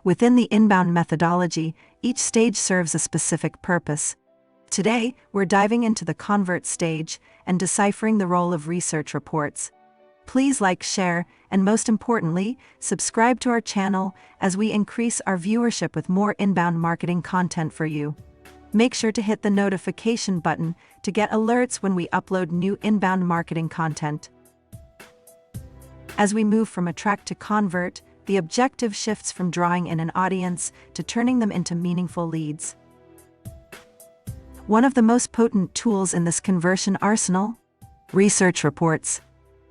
Within the inbound methodology, each stage serves a specific purpose. Today, we're diving into the convert stage and deciphering the role of research reports. Please like, share, and most importantly, subscribe to our channel as we increase our viewership with more inbound marketing content for you. Make sure to hit the notification button to get alerts when we upload new inbound marketing content. As we move from attract to convert, the objective shifts from drawing in an audience to turning them into meaningful leads. One of the most potent tools in this conversion arsenal? Research reports.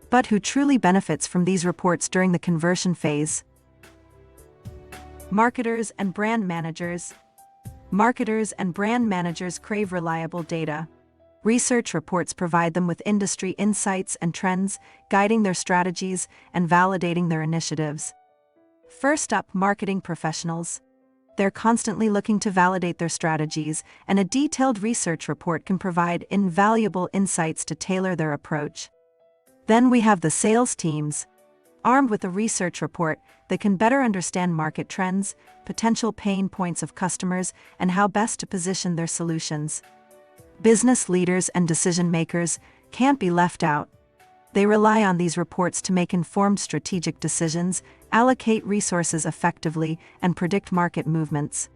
But who truly benefits from these reports during the conversion phase? Marketers and brand managers. Marketers and brand managers crave reliable data. Research reports provide them with industry insights and trends, guiding their strategies and validating their initiatives. First up, marketing professionals. They're constantly looking to validate their strategies, and a detailed research report can provide invaluable insights to tailor their approach. Then we have the sales teams. Armed with a research report, they can better understand market trends, potential pain points of customers, and how best to position their solutions. Business leaders and decision makers can't be left out. They rely on these reports to make informed strategic decisions, allocate resources effectively, and predict market movements.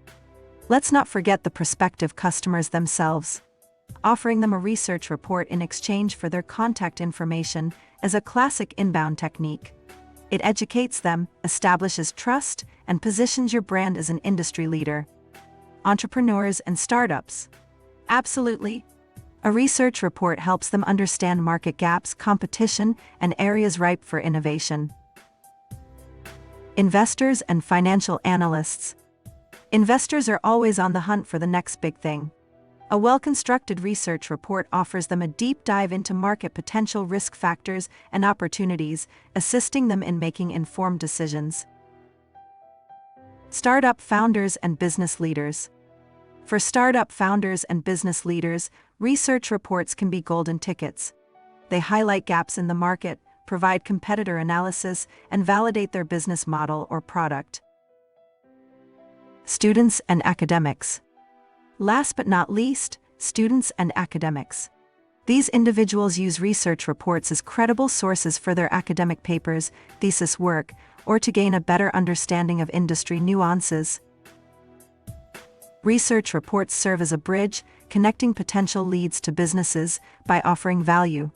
Let's not forget the prospective customers themselves. Offering them a research report in exchange for their contact information is a classic inbound technique. It educates them, establishes trust, and positions your brand as an industry leader. Entrepreneurs and startups. Absolutely. A research report helps them understand market gaps, competition, and areas ripe for innovation. Investors and financial analysts. Investors are always on the hunt for the next big thing. A well-constructed research report offers them a deep dive into market potential, risk factors, and opportunities, assisting them in making informed decisions. Startup founders and business leaders. For startup founders and business leaders, research reports can be golden tickets. They highlight gaps in the market, provide competitor analysis, and validate their business model or product. Students and academics. Last but not least, students and academics. These individuals use research reports as credible sources for their academic papers, thesis work, or to gain a better understanding of industry nuances. Research reports serve as a bridge, connecting potential leads to businesses by offering value.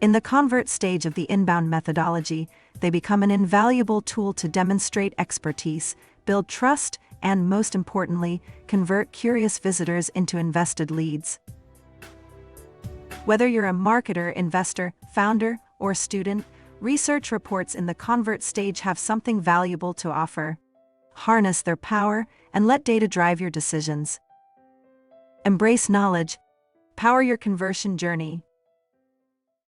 In the convert stage of the inbound methodology, they become an invaluable tool to demonstrate expertise, build trust, and most importantly, convert curious visitors into invested leads. Whether you're a marketer, investor, founder, or student, research reports in the convert stage have something valuable to offer. Harness their power and let data drive your decisions. Embrace knowledge. Power your conversion journey.